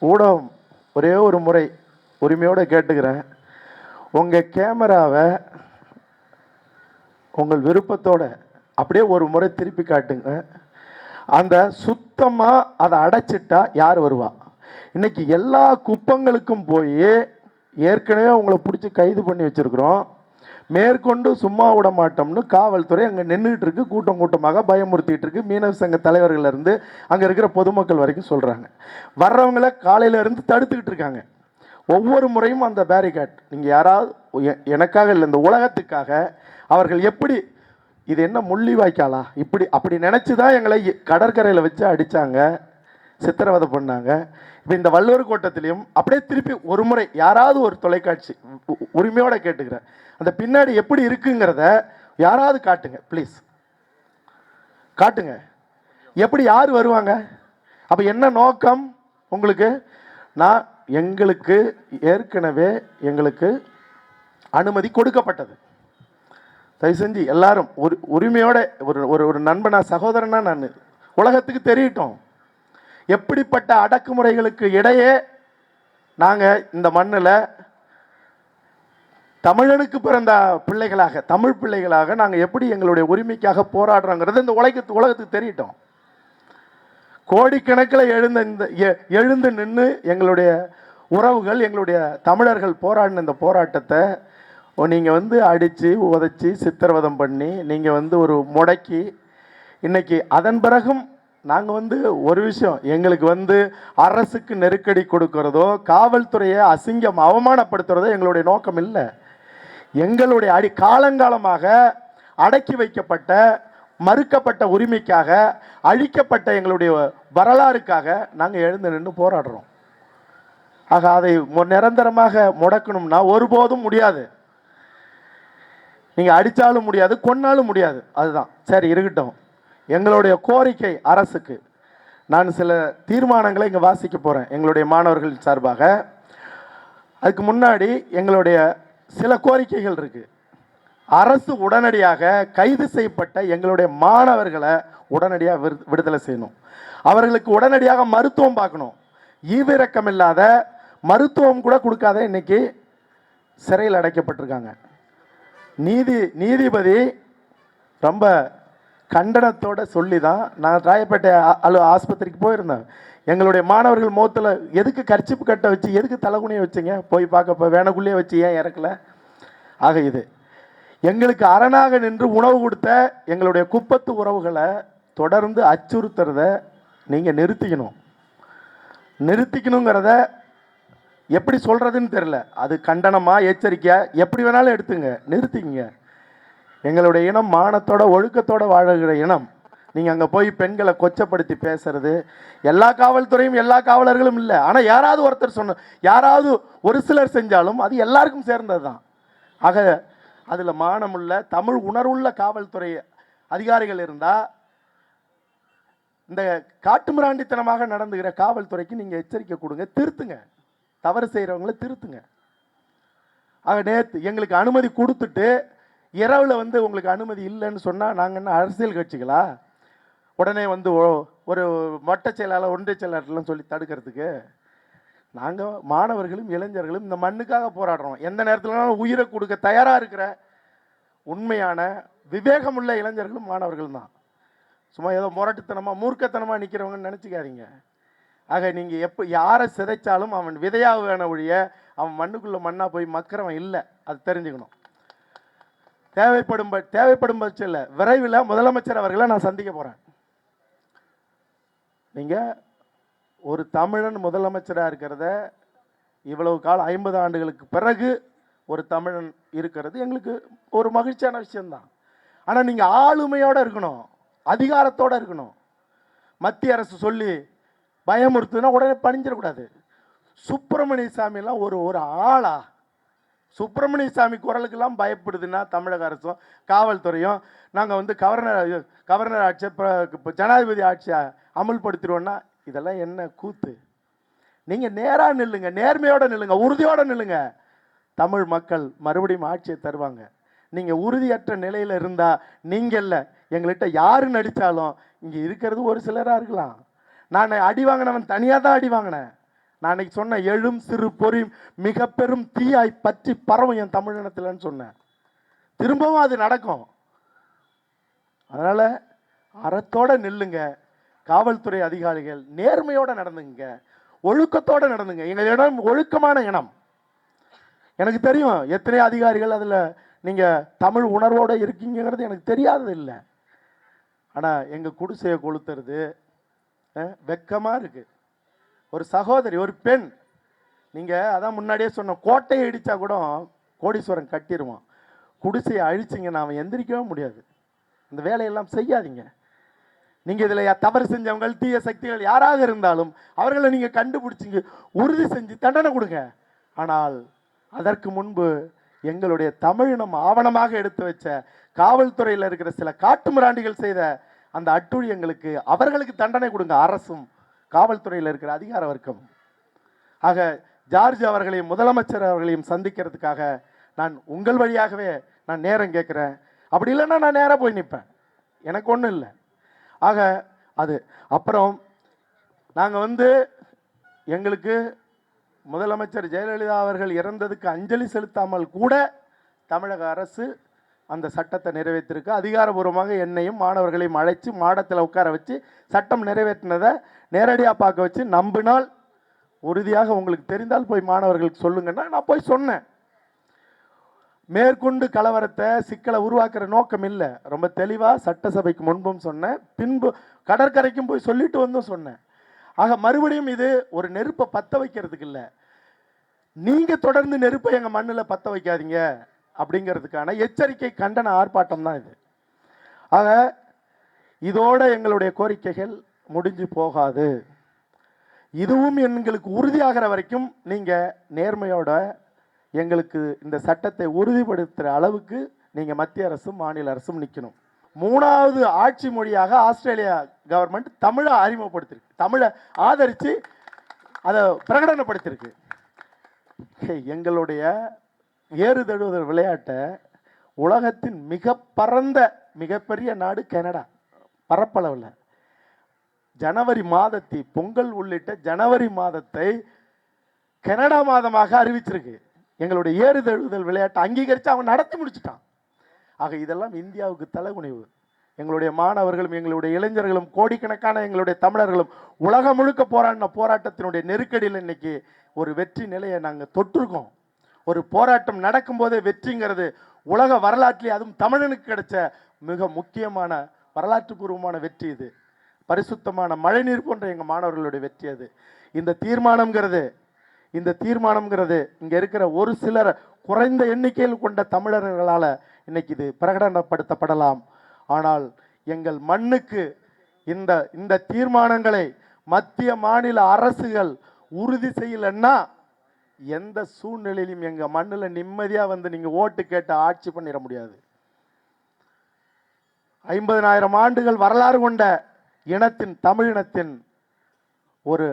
ஊடகம் ஒரே ஒரு முறை உரிமையோடு கேட்டுக்கிறேன், உங்கள் கேமராவை உங்கள் விருப்பத்தோட அப்படியே ஒரு முறை திருப்பி காட்டுங்க. அந்த சுத்தமாக அதை அடைச்சிட்டா யார் வருவா? இன்னைக்கு எல்லா குப்பங்களுக்கும் போய் ஏற்கனவே உங்களை பிடிச்சி கைது பண்ணி வச்சிருக்கிறோம், மேற்கொண்டு சும்மா விட மாட்டோம்னு காவல்துறை அங்கே நின்றுட்டு இருக்கு, கூட்டம் கூட்டமாக பயமுறுத்திட்டு இருக்கு. மீனவ சங்க தலைவர்கள் இருந்து அங்கே இருக்கிற பொதுமக்கள் வரைக்கும் சொல்கிறாங்க. வர்றவங்கள காலையில இருந்து தடுத்துக்கிட்டு இருக்காங்க. ஒவ்வொரு முறையும் அந்த பேரிகேட், நீங்கள் யாராவது எனக்காக இல்லை, இந்த உலகத்துக்காக அவர்கள் எப்படி, இது என்ன முள்ளி வாய்க்காலா இப்படி அப்படி நினச்சி தான் எங்களை கடற்கரையில் வச்சு அடித்தாங்க, சித்திரவதை பண்ணாங்க. இப்போ இந்த வள்ளுவர் கோட்டத்திலையும் அப்படியே திருப்பி ஒரு முறை யாராவது ஒரு தொலைக்காட்சி உரிமையோடு கேட்டுக்கிறேன், அந்த பின்னாடி எப்படி இருக்குங்கிறத யாராவது காட்டுங்க ப்ளீஸ், காட்டுங்க. எப்படி யார் வருவாங்க? அப்போ என்ன நோக்கம் உங்களுக்கு? எங்களுக்கு ஏற்கனவே எங்களுக்கு அனுமதி கொடுக்கப்பட்டது. தயவு செஞ்சு எல்லாரும் உரிமையோட ஒரு நண்பனா சகோதரனா நான் உலகத்துக்கு தெரியட்டும், எப்படிப்பட்ட அடக்குமுறைகளுக்கு இடையே நாங்கள் இந்த மண்ணில் தமிழனுக்கு பிறந்த பிள்ளைகளாக, தமிழ் பிள்ளைகளாக நாங்கள் எப்படி எங்களுடைய உரிமைக்காக போராடுறோங்கிறது இந்த உலகத்துக்கு தெரியட்டும். கோடிக்கணக்கில் எழுந்து நின்று எங்களுடைய உறவுகள், எங்களுடைய தமிழர்கள் போராடின இந்த போராட்டத்தை நீங்கள் அடித்து உதைச்சி சித்திரவதம் பண்ணி நீங்கள் ஒரு முடக்கி, இன்னைக்கு அதன் பிறகும் நாங்கள் ஒரு விஷயம், எங்களுக்கு அரசுக்கு நெருக்கடி கொடுக்கிறதோ காவல்துறையை அசிங்கம் அவமானப்படுத்துறதோ எங்களுடைய நோக்கம் இல்லை. எங்களுடைய காலங்காலமாக அடக்கி வைக்கப்பட்ட, மறுக்கப்பட்ட உரிமைக்காக, அழிக்கப்பட்ட எங்களுடைய வரலாறுக்காக நாங்கள் எழுந்து நின்று போராடுறோம். ஆக அதை நிரந்தரமாக முடக்கணும்னா ஒருபோதும் முடியாது. நீங்கள் அடித்தாலும் முடியாது, கொன்னாலும் முடியாது. அதுதான் சரி, இருக்கட்டும். எங்களுடைய கோரிக்கை அரசுக்கு, நான் சில தீர்மானங்களை இங்கே வாசிக்க போகிறேன் எங்களுடைய மாணவர்கள் சார்பாக. அதுக்கு முன்னாடி எங்களுடைய சில கோரிக்கைகள் இருக்குது. அரசு உடனடியாக கைது செய்யப்பட்ட எங்களுடைய மாணவர்களை உடனடியாக விடுதலை செய்யணும். அவர்களுக்கு உடனடியாக மருத்துவம் பார்க்கணும். ஈவிரக்கம் இல்லாத, மருத்துவம் கூட கொடுக்காத இன்னைக்கு சிறையில் அடைக்கப்பட்டிருக்காங்க. நீதிபதி ரொம்ப கண்டனத்தோடு சொல்லி தான் நான் ராயப்பேட்டை ஆஸ்பத்திரிக்கு போயிருந்தேன். எங்களுடைய மாணவர்கள் முகத்தில் எதுக்கு கர்ச்சிப்பு கட்டை வச்சு, எதுக்கு தலைகுனியை வச்சுங்க, போய் பார்க்க வேணக்குள்ளேயே வச்சு ஏன் இறக்கல? ஆக இது எங்களுக்கு அரணாக நின்று உணவு கொடுத்த எங்களுடைய குப்பத்து உறவுகளை தொடர்ந்து அச்சுறுத்துறத நீங்கள் நிறுத்திக்கணுங்கிறத எப்படி சொல்கிறதுன்னு தெரில. அது கண்டனமாக, எச்சரிக்கையாக எப்படி வேணாலும் எடுத்துங்க, நிறுத்திங்க. எங்களுடைய இனம் மானத்தோட ஒழுக்கத்தோடு வாழுகிற இனம். நீங்கள் அங்கே போய் பெண்களை கொச்சப்படுத்தி பேசுறது, எல்லா காவல்துறையும் எல்லா காவலர்களும் இல்லை, ஆனால் யாராவது ஒருத்தர் யாராவது ஒரு சிலர் செஞ்சாலும் அது எல்லாருக்கும் சேர்ந்தது தான். ஆக அதில் மானமுள்ள, தமிழ் உணர்வுள்ள காவல்துறை அதிகாரிகள் இருந்தால் இந்த காட்டுமிராண்டித்தனமாக நடந்துகிற காவல்துறைக்கு நீங்கள் எச்சரிக்கை கொடுங்க, திருத்துங்க, தவறு செய்கிறவங்கள திருத்துங்க. ஆக நேற்று எங்களுக்கு அனுமதி கொடுத்துட்டு இரவில் உங்களுக்கு அனுமதி இல்லைன்னு சொன்னால் நாங்கள் என்ன அரசியல் கட்சிகளா? உடனே ஒரு வட்ட செயலாளர், ஒன்றிய செயலாளர்லாம் சொல்லி தடுக்கிறதுக்கு? நாங்கள் மாணவர்களும் இளைஞர்களும் இந்த மண்ணுக்காக போராடுறோம். எந்த நேரத்துலனாலும் உயிரை கொடுக்க தயாராக இருக்கிற உண்மையான விவேகமுள்ள இளைஞர்களும் மாணவர்கள் தான். சும்மா ஏதோ முரட்டுத்தனமாக மூர்க்கத்தனமாக நிற்கிறவங்கன்னு நினச்சிக்காதீங்க. ஆக நீங்கள் யாரை சிதைச்சாலும் அவன் விதையாக வேண ஒழிய அவன் மண்ணுக்குள்ளே மண்ணாக போய் மக்கிறவன் இல்லை, அது தெரிஞ்சுக்கணும். தேவைப்படும் பட்சத்தில் விரைவில் முதலமைச்சர் அவர்களை நான் சந்திக்க போகிறேன். நீங்கள் ஒரு தமிழன் முதலமைச்சராக இருக்கிறத இவ்வளவு காலம் 50 ஆண்டுகளுக்கு பிறகு ஒரு தமிழன் இருக்கிறது எங்களுக்கு ஒரு மகிழ்ச்சியான விஷயம்தான். ஆனால் நீங்கள் ஆளுமையோடு இருக்கணும், அதிகாரத்தோடு இருக்கணும். மத்திய அரசு சொல்லி பயமுறுத்துனா உடனே பணிஞ்சிடக்கூடாது. சுப்பிரமணிய சாமியெல்லாம் ஒரு ஆளா? சுப்பிரமணிய சாமி குரலுக்கெல்லாம் பயப்படுதுன்னா தமிழக அரசும் காவல்துறையும் நாங்கள் கவர்னர் ஆட்சியை இப்போ ஜனாதிபதி ஆட்சியை அமுல்படுத்திடுவோன்னா இதெல்லாம் என்ன கூத்து? நீங்கள் நேராக நில்லுங்க, நேர்மையோடு நில்லுங்க, உறுதியோடு நில்லுங்க. தமிழ் மக்கள் மறுபடியும் ஆட்சியை தருவாங்க. நீங்கள் உறுதியற்ற நிலையில் இருந்தால் நீங்கள் இல்லை, எங்கள்கிட்ட யாரு நடித்தாலும் இங்கே இருக்கிறது ஒரு சிலராக இருக்கலாம். நான் அடி வாங்கினவன் தனியாக தான் அடி வாங்கினேன். நான் அன்னைக்கு சொன்ன எழும் சிறு பொறி மிக பெரும் தீயாய் பற்றி பரவும் என் தமிழினத்தில்னு சொன்னேன். திரும்பவும் அது நடக்கும். அதனால அறத்தோட நில்லுங்க. காவல்துறை அதிகாரிகள் நேர்மையோட நடந்துங்க, ஒழுக்கத்தோட நடந்துங்க. எங்கள் இடம் ஒழுக்கமான இனம். எனக்கு தெரியும் எத்தனை அதிகாரிகள் அதில் நீங்கள் தமிழ் உணர்வோடு இருக்கீங்கிறது எனக்கு தெரியாதது இல்லை. ஆனால் எங்கள் குடிசையை கொளுத்துறது வெக்கமாக இருக்குது. ஒரு சகோதரி, ஒரு பெண், நீங்கள் அதான் முன்னாடியே சொன்ன, கோட்டையை இடித்தா கூட கோடீஸ்வரன் கட்டிடுவான். குடிசையை அழிச்சிங்கன்னா அவன் எந்திரிக்கவே முடியாது. இந்த வேலையெல்லாம் செய்யாதீங்க. நீங்கள் இதில் தவறு செஞ்சவங்க, தீய சக்திகள் யாராக இருந்தாலும் அவர்களை நீங்கள் கண்டுபிடிச்சிங்க, உறுதி செஞ்சு தண்டனை கொடுங்க. ஆனால் அதற்கு முன்பு எங்களுடைய தமிழினம் ஆவணமாக எடுத்து வச்ச காவல்துறையில் இருக்கிற சில காட்டு மிராண்டிகள் செய்த அந்த அட்டுழியங்களுக்கு அவர்களுக்கு தண்டனை கொடுங்க, அரசும் காவல்துறையில் இருக்கிற அதிகார வர்க்கம். ஆக ஜார்ஜ் அவர்களையும் முதலமைச்சர் அவர்களையும் சந்திக்கிறதுக்காக நான் உங்கள் வழியாகவே நான் நேரம் கேட்குறேன். அப்படி இல்லைன்னா நான் நேராக போய் நிற்பேன், எனக்கு ஒன்றும் இல்லை. ஆக அது அப்புறம் நாங்கள் எங்களுக்கு முதலமைச்சர் ஜெயலலிதா அவர்கள் இறந்ததுக்கு அஞ்சலி செலுத்தாமல் கூட தமிழக அரசு அந்த சட்டத்தை நிறைவேற்றிருக்கு. அதிகாரபூர்வமாக என்னையும் மாணவர்களையும் அழைச்சி மாடத்தில் உட்கார வச்சு சட்டம் நிறைவேற்றினதை நேரடியாக பார்க்க வச்சு நம்பினால் உறுதியாக உங்களுக்கு தெரிந்தால் போய் மாணவர்களுக்கு சொல்லுங்கன்னா நான் போய் சொன்னேன். மேற்கொண்டு கலவரத்தை சிக்கலை உருவாக்குற நோக்கம் இல்லை. ரொம்ப தெளிவாக சட்டசபைக்கு முன்பும் சொன்னேன், பின்பு கடற்கரைக்கும் போய் சொல்லிட்டு வந்தும் சொன்னேன். ஆக மறுபடியும் இது ஒரு நெருப்பை பற்ற வைக்கிறதுக்கு இல்லை, நீங்கள் தொடர்ந்து நெருப்பை எங்கள் மண்ணில் பற்ற வைக்காதீங்க அப்படிங்கிறதுக்கான எச்சரிக்கை கண்டன ஆர்ப்பாட்டம் தான் இது. ஆக இதோட எங்களுடைய கோரிக்கைகள் முடிஞ்சு போகாது. இதுவும் எங்களுக்கு உறுதியாகிற வரைக்கும் நீங்கள் நேர்மையோட எங்களுக்கு இந்த சட்டத்தை உறுதிப்படுத்துகிற அளவுக்கு நீங்கள் மத்திய அரசும் மாநில அரசும் நிற்கணும். 3வது ஆட்சி மொழியாக ஆஸ்திரேலியா கவர்மெண்ட் தமிழை அறிமுகப்படுத்திருக்கு, தமிழை ஆதரித்து அதை பிரகடனப்படுத்தியிருக்கு. எங்களுடைய ஏறுதழுவுதல் விளையாட்டை உலகத்தின் மிக பரந்த மிகப்பெரிய நாடு கனடா, பரப்பளவில் ஜனவரி மாதத்தை, பொங்கல் உள்ளிட்ட ஜனவரி மாதத்தை கனடா மாதமாக அறிவிச்சிருக்கு. எங்களுடைய ஏறுதழுவுதல் விளையாட்டை அங்கீகரித்து அவன் நடத்தி முடிச்சுட்டான். ஆக இதெல்லாம் இந்தியாவுக்கு தலைகுனிவு. எங்களுடைய மாணவர்களும் எங்களுடைய இளைஞர்களும் கோடிக்கணக்கான எங்களுடைய தமிழர்களும் உலகம் முழுக்க போராடின போராட்டத்தினுடைய நெருக்கடியில் இன்னைக்கு ஒரு வெற்றி நிலையை நாங்கள் தொட்டிருக்கோம். ஒரு போராட்டம் நடக்கும்போதே வெற்றிங்கிறது உலக வரலாற்றிலே, அதுவும் தமிழனுக்கு கிடைச்ச மிக முக்கியமான வரலாற்று பூர்வமான வெற்றி இது. பரிசுத்தமான மழைநீர் போன்ற எங்கள் மாணவர்களுடைய வெற்றி அது. இந்த தீர்மானம்ங்கிறது இங்கே இருக்கிற ஒரு சிலர் குறைந்த எண்ணிக்கையில் கொண்ட தமிழர்களால் இன்னைக்கு இது பிரகடனப்படுத்தப்படலாம். ஆனால் எங்கள் மண்ணுக்கு இந்த தீர்மானங்களை மத்திய மாநில அரசுகள் உறுதி செய்யலைன்னா எந்த சூழ்நிலையிலும் எங்கள் மண்ணில் நிம்மதியாக நீங்கள் ஓட்டு கேட்டு ஆட்சி பண்ணிட முடியாது. 50,000 ஆண்டுகள் வரலாறு கொண்ட இனத்தின், தமிழினத்தின் ஒரு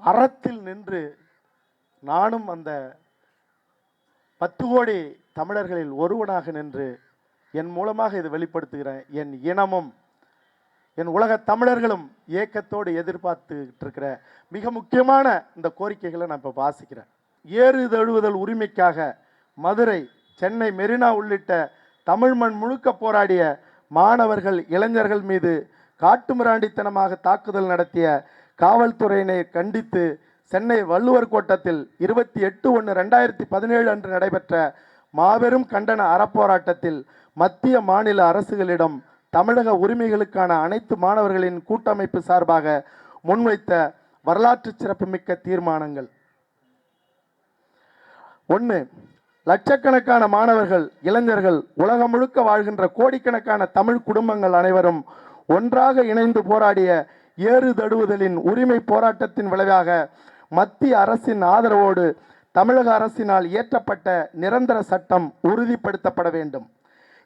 அறத்தில் நின்று நானும் அந்த 10 கோடி தமிழர்களில் ஒருவனாக நின்று என் மூலமாக இது வெளிப்படுத்துகிறேன். என் இனமும் என் உலக தமிழர்களும் ஏக்கத்தோடு எதிர்பார்த்துக்கிட்டு இருக்கிற மிக முக்கியமான இந்த கோரிக்கைகளை நான் இப்போ வாசிக்கிறேன். ஏறுதழுவுதல் உரிமைக்காக மதுரை, சென்னை மெரினா உள்ளிட்ட தமிழ் மண் முழுக்க போராடிய மாணவர்கள், இளைஞர்கள் மீது காட்டுமிராண்டித்தனமாக தாக்குதல் நடத்திய காவல்துறையினை கண்டித்து சென்னை வள்ளுவர் கோட்டத்தில் 28/1/2017 அன்று நடைபெற்ற மாபெரும் கண்டன அறப்போராட்டத்தில் மத்திய மாநில அரசுகளிடம் தமிழக உரிமைகளுக்கான அனைத்து மாணவர்களின் கூட்டமைப்பு சார்பாக முன்வைத்த வரலாற்று சிறப்புமிக்க தீர்மானங்கள். 1. லட்சக்கணக்கான மாணவர்கள், இளைஞர்கள், உலகம் முழுக்க வாழ்கின்ற கோடிக்கணக்கான தமிழ் குடும்பங்கள் அனைவரும் ஒன்றாக இணைந்து போராடிய ஏறுதழுவுதலின் உரிமை போராட்டத்தின் விளைவாக மத்திய அரசின் ஆதரவோடு தமிழக அரசினால் இயற்றப்பட்ட நிரந்தர சட்டம் உறுதிப்படுத்தப்பட வேண்டும்.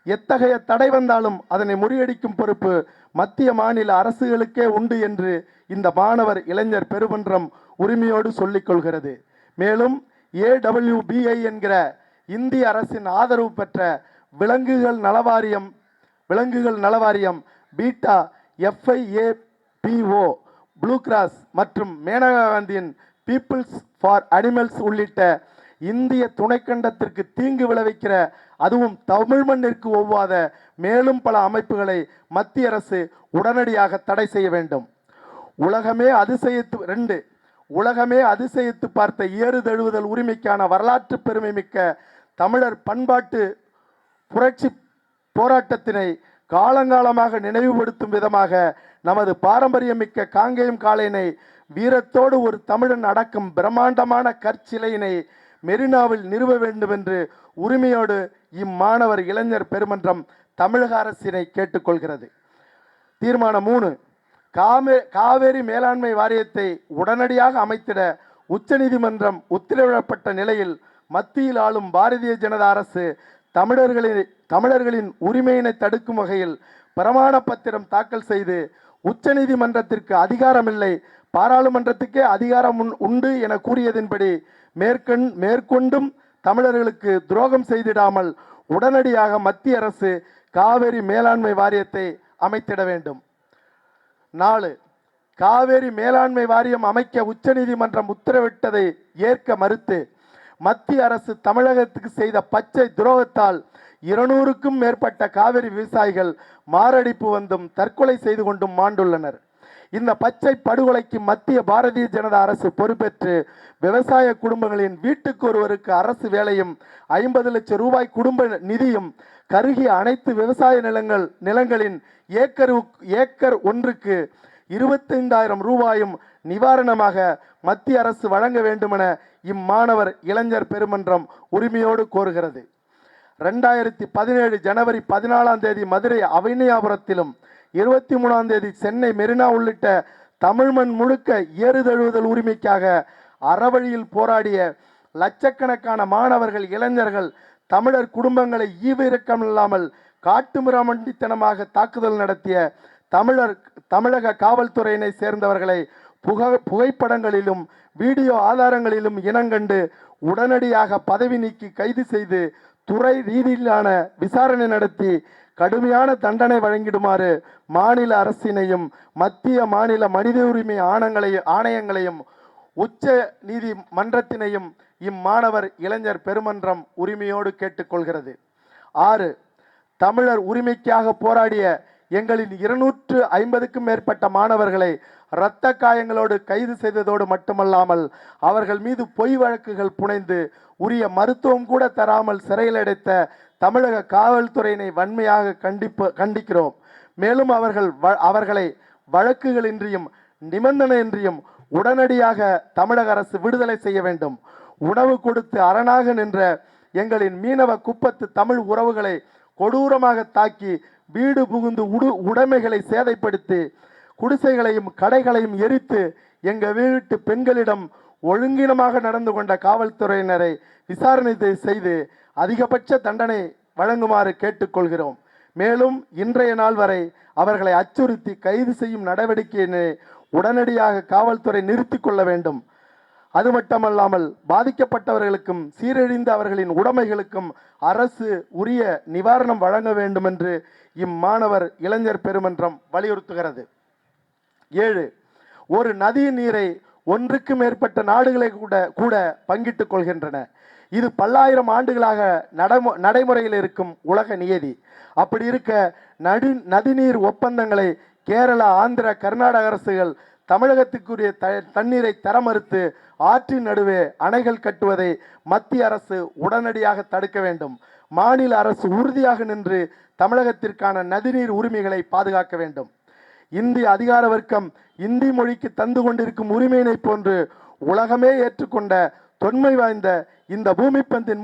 எத்தகைய தடை வந்தாலும் அதனை முறியடிக்கும் பொறுப்பு மத்திய மாநில அரசுகளுக்கே உண்டு என்று இந்த மாணவர் இளைஞர் பெருமன்றம் உரிமையோடு சொல்லிக் கொள்கிறது. மேலும் AWBI என்கிற இந்திய அரசின் ஆதரவு பெற்ற விலங்குகள் நலவாரியம், பீட்டா, FIAPO, ப்ளூ கிராஸ் மற்றும் மேனகா காந்தியின் பீப்புள்ஸ் ஃபார் அனிமல்ஸ் உள்ளிட்ட இந்திய துணைக்கண்டத்திற்கு தீங்கு விளைவிக்கிற, அதுவும் தமிழ் மண்ணிற்கு ஒவ்வாத மேலும் பல அமைப்புகளை மத்திய அரசு உடனடியாக தடை செய்ய வேண்டும். உலகமே அதிசயித்து பார்த்த ஏறு தழுவுதல் உரிமைக்கான வரலாற்று பெருமை மிக்க தமிழர் பண்பாட்டு புரட்சி போராட்டத்தினை காலங்காலமாக நினைவுபடுத்தும் விதமாக நமது பாரம்பரியமிக்க காங்கேயம் காளையினை வீரத்தோடு ஒரு தமிழன் அடக்கும் பிரம்மாண்டமான கற்சிலையினை மெரினாவில் நிறுவ வேண்டும் என்று உரிமையோடு இம்மாணவர் இளைஞர் பெருமன்றம் தமிழக அரசினை கேட்டுக்கொள்கிறது. தீர்மானம் 3. காவேரி மேலாண்மை வாரியத்தை உடனடியாக அமைத்திட உச்சநீதிமன்றம் உத்தரவிடப்பட்ட நிலையில் மத்தியில் ஆளும் பாரதிய ஜனதா அரசு தமிழர்களின் உரிமையினை தடுக்கும் வகையில் பிரமாண பத்திரம் தாக்கல் செய்து உச்சநீதிமன்றத்திற்கு அதிகாரமில்லை, பாராளுமன்றத்துக்கே அதிகாரம் உண்டு என கூறியதின்படி மேற்கொண்டும் தமிழர்களுக்கு துரோகம் செய்திடாமல் உடனடியாக மத்திய அரசு காவேரி மேலாண்மை வாரியத்தை அமைத்திட வேண்டும். 4. காவேரி மேலாண்மை வாரியம் அமைக்க உச்சநீதிமன்றம் உத்தரவிட்டதை ஏற்க மறுத்து மத்திய அரசு தமிழகத்துக்கு செய்த பச்சை துரோகத்தால் 200க்கும் மேற்பட்ட காவிரி விவசாயிகள் மாரடைப்பு வந்தும் தற்கொலை செய்து கொண்டும் மாண்டுள்ளனர். இந்த பச்சை படுகொலைக்கு மத்திய பாரதிய ஜனதா அரசு பொறுப்பேற்று விவசாய குடும்பங்களின் வீட்டுக்கு ஒருவருக்கு அரசு வேலையும் 50 லட்சம் ரூபாய் குடும்ப நிதியும் கருகிய அனைத்து விவசாய நிலங்களின் ஏக்கர் ஒன்றுக்கு 25,000 ரூபாயும் நிவாரணமாக மத்திய அரசு வழங்க வேண்டுமென இம்மாணவர் இளைஞர் பெருமன்றம் உரிமையோடு கோருகிறது. 2017 ஜனவரி 14 மதுரை அவனியாபுரத்திலும் 23 சென்னை மெரினா உள்ளிட்ட தமிழ் மண் முழுக்க ஏறுதழுவுதல் உரிமைக்காக அறவழியில் போராடிய லட்சக்கணக்கான மாணவர்கள், இளைஞர்கள், தமிழர் குடும்பங்களை ஈவிரக்கமில்லாமல் காட்டுமிராமண்டித்தனமாக தாக்குதல் நடத்திய தமிழக காவல்துறையினை சேர்ந்தவர்களை புகைப்படங்களிலும் வீடியோ ஆதாரங்களிலும் இனங்கண்டு உடனடியாக பதவி நீக்கி கைது செய்து துறை ரீதியிலான விசாரணை நடத்தி கடுமையான தண்டனை வழங்கிடுமாறு மாநில அரசினையும் மத்திய மாநில மனித உரிமை ஆணையங்களையும் உச்ச நீதிமன்றத்தினையும் இம்மாணவர் இளைஞர் பெருமன்றம் உரிமையோடு கேட்டுக்கொள்கிறது. 6. தமிழர் உரிமைக்காக போராடிய எங்களின் 250க்கும் மேற்பட்ட மாணவர்களை இரத்த காயங்களோடு கைது செய்ததோடு மட்டுமல்லாமல் அவர்கள் மீது பொய் வழக்குகள் புனைந்து உரிய மருத்துவம் கூட தராமல் சிறையில் அடைத்த தமிழக காவல்துறையினை வன்மையாக கண்டிக்கிறோம். மேலும் அவர்களை வழக்குகளின்றியும் நிபந்தனையின்றியும் உடனடியாக தமிழக அரசு விடுதலை செய்ய வேண்டும். உணவு கொடுத்து அரணாக நின்ற எங்களின் மீனவ குப்பத்து தமிழ் உறவுகளை கொடூரமாக தாக்கி வீடு புகுந்து உடைமைகளை சேதைப்படுத்தி குடிசைகளையும் கடைகளையும் எரித்து எங்கள் வீட்டு பெண்களிடம் ஒழுங்கினமாக நடந்து கொண்ட காவல்துறையினரை விசாரணை செய்து அதிகபட்ச தண்டனை வழங்குமாறு கேட்டுக்கொள்கிறோம். மேலும் இன்றைய நாள் வரை அவர்களை அச்சுறுத்தி கைது செய்யும் நடவடிக்கையினை உடனடியாக காவல்துறை நிறுத்தி கொள்ள வேண்டும். அது மட்டுமல்லாமல் பாதிக்கப்பட்டவர்களுக்கும் சீரழிந்த அவர்களின் உடைமைகளுக்கும் அரசு உரிய நிவாரணம் வழங்க வேண்டும் என்று இம்மாணவர் இளைஞர் பெருமன்றம் வலியுறுத்துகிறது. 7. ஒரு நதி நீரை ஒன்றுக்கு மேற்பட்ட நாடுகளை கூட பங்கிட்டுக் கொள்கின்றன. இது பல்லாயிரம் ஆண்டுகளாக நடைமுறையில் இருக்கும் உலக நியதி. அப்படி இருக்க நதிநீர் ஒப்பந்தங்களை கேரளா, ஆந்திரா, கர்நாடக அரசுகள் தமிழகத்துக்குரிய தண்ணீரை தர மறுத்து ஆற்றின் நடுவே அணைகள் கட்டுவதை மத்திய அரசு உடனடியாக தடுக்க வேண்டும். மாநில அரசு உறுதியாக நின்று தமிழகத்திற்கான நதிநீர் உரிமைகளை பாதுகாக்க வேண்டும். இந்திய அதிகார வர்க்கம் இந்தி மொழிக்கு தந்து கொண்டிருக்கும் உரிமையினை போன்று உலகமே ஏற்றுக்கொண்ட தொன்மை வாய்ந்த இந்த பூமிப்பந்தின்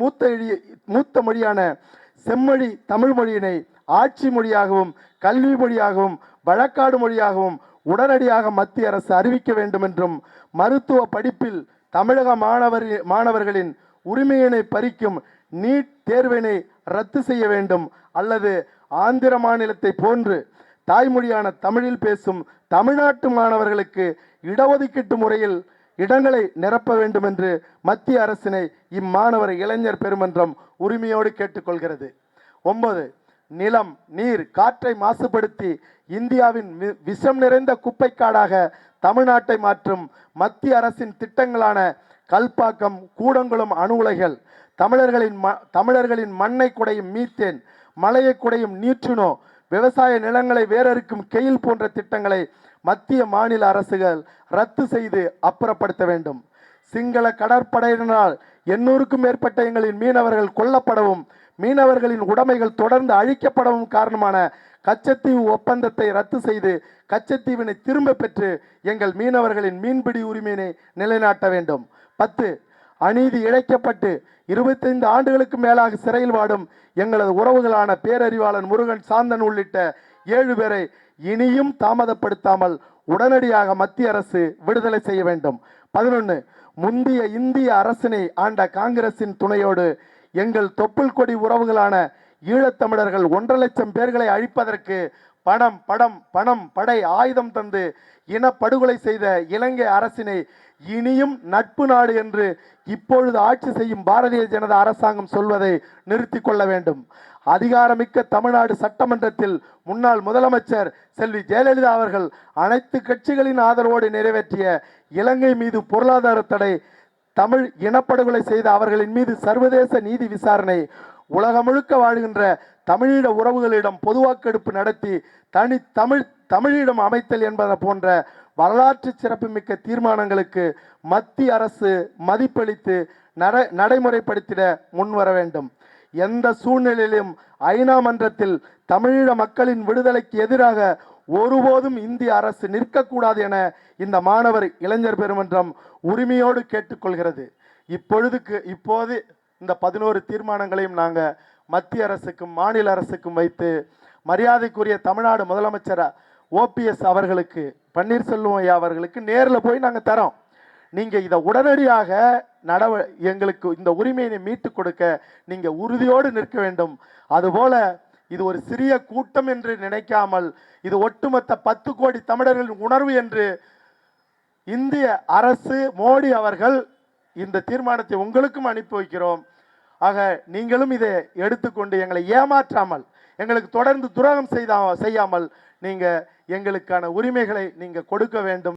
மூத்த மொழியான செம்மொழி தமிழ் மொழியினை ஆட்சி மொழியாகவும் கல்வி மொழியாகவும் வழக்காடு மொழியாகவும் உடனடியாக மத்திய அரசு அறிவிக்க வேண்டும் என்றும், மருத்துவ படிப்பில் தமிழக மாணவர்களின் உரிமையினை பறிக்கும் நீட் தேர்வினை ரத்து செய்ய வேண்டும் அல்லது ஆந்திர மாநிலத்தை போன்று தாய்மொழியான தமிழில் பேசும் தமிழ்நாட்டு மாணவர்களுக்கு இடஒதுக்கீட்டு முறையில் இடங்களை நிரப்ப வேண்டும் என்று மத்திய அரசினை இம்மாணவர் இளைஞர் பெருமன்றம் உரிமையோடு கேட்டுக்கொள்கிறது. 9. நிலம், நீர், காற்றை மாசுபடுத்தி இந்தியாவின் விஷம் நிறைந்த குப்பைக்காடாக தமிழ்நாட்டை மாற்றும் மத்திய அரசின் திட்டங்களான கல்பாக்கம், கூடங்குளம் அணு உலைகள், தமிழர்களின் மண்ணை குடையும் மீத்தேன், மலையை குடையும் நியூட்ரினோ, விவசாய நிலங்களை வேரறுக்கும் கெயில் போன்ற திட்டங்களை மத்திய மாநில அரசுகள் ரத்து செய்து அப்புறப்படுத்த வேண்டும். சிங்கள கடற்படையினரால் 800க்கும் மேற்பட்ட எங்களின் மீனவர்கள் கொல்லப்படவும் மீனவர்களின் உடைமைகள் தொடர்ந்து அழிக்கப்படவும் காரணமான கச்சத்தீவு ஒப்பந்தத்தை ரத்து செய்து கச்சத்தீவினை திரும்ப பெற்று எங்கள் மீனவர்களின் மீன்பிடி உரிமையினை நிலைநாட்ட வேண்டும். 10. அநீதி இழைக்கப்பட்டு 25 ஆண்டுகளுக்கு மேலாக சிறையில் வாடும் எங்களது உறவுகளான பேரறிவாளன் முருகன், சாந்தன் உள்ளிட்ட 7 பேரை இனியும் தாமதப்படுத்தாமல் உடனடியாக மத்திய அரசு விடுதலை செய்ய வேண்டும். 11. முந்தைய இந்திய அரசினை ஆண்ட காங்கிரசின் துணையோடு எங்கள் தொப்புள் கொடி உறவுகளான ஈழத்தமிழர்கள் 1.5 லட்சம் பேர்களை அழிப்பதற்கு பணம் படை ஆயுதம் தந்து இனப்படுகொலை செய்த இலங்கை அரசினை இனியும் நட்பு நாடு என்று இப்பொழுது ஆட்சி செய்யும் பாரதிய ஜனதா அரசாங்கம் சொல்வதை நிறுத்திக் கொள்ள வேண்டும். அதிகாரமிக்க தமிழ்நாடு சட்டமன்றத்தில் முன்னாள் முதலமைச்சர் செல்வி ஜெயலலிதா அவர்கள் அனைத்து கட்சிகளின் ஆதரவோடு நிறைவேற்றிய இலங்கை மீது பொருளாதார தடை, தமிழ் இனப்படுகொலை செய்த அவர்களின் மீது சர்வதேச நீதி விசாரணை, உலகம் முழுக்க வாழ்கின்ற தமிழீழ உறவுகளிடம் பொதுவாக்கெடுப்பு நடத்தி தமிழீழம் அமைத்தல் என்பன போன்ற வரலாற்று சிறப்புமிக்க தீர்மானங்களுக்கு மத்திய அரசு மதிப்பளித்து நடைமுறைப்படுத்திட முன்வர வேண்டும். எந்த சூழ்நிலையிலும் ஐநா மன்றத்தில் தமிழீழ மக்களின் விடுதலைக்கு எதிராக ஒருபோதும் இந்திய அரசு நிற்கக்கூடாது என இந்த மாணவர் இளைஞர் பெருமன்றம் உரிமையோடு கேட்டுக்கொள்கிறது. இப்போது இந்த 11 தீர்மானங்களையும் நாங்கள் மத்திய அரசுக்கும் மாநில அரசுக்கும் வைத்து மரியாதைக்குரிய தமிழ்நாடு முதலமைச்சர் OPS அவர்களுக்கு, பன்னீர்செல்வம் ஐயா அவர்களுக்கு நேரில் போய் நாங்கள் தரோம். நீங்கள் இதை உடனடியாக எங்களுக்கு இந்த உரிமையை மீட்டு கொடுக்க நீங்கள் உறுதியோடு நிற்க வேண்டும். அதுபோல இது ஒரு சிறிய கூட்டம் என்று நினைக்காமல் இது ஒட்டுமொத்த 10 கோடி தமிழர்களின் உணர்வு என்று இந்திய அரசு மோடி அவர்கள் இந்த தீர்மானத்தை உங்களுக்கும் அனுப்பி வைக்கிறோம். ஆக நீங்களும் இதை எடுத்துக்கொண்டு எங்களை ஏமாற்றாமல், எங்களுக்கு தொடர்ந்து துரோகம் செய்யாமல் நீங்கள் எங்களுக்கான உரிமைகளை நீங்கள் கொடுக்க வேண்டும்.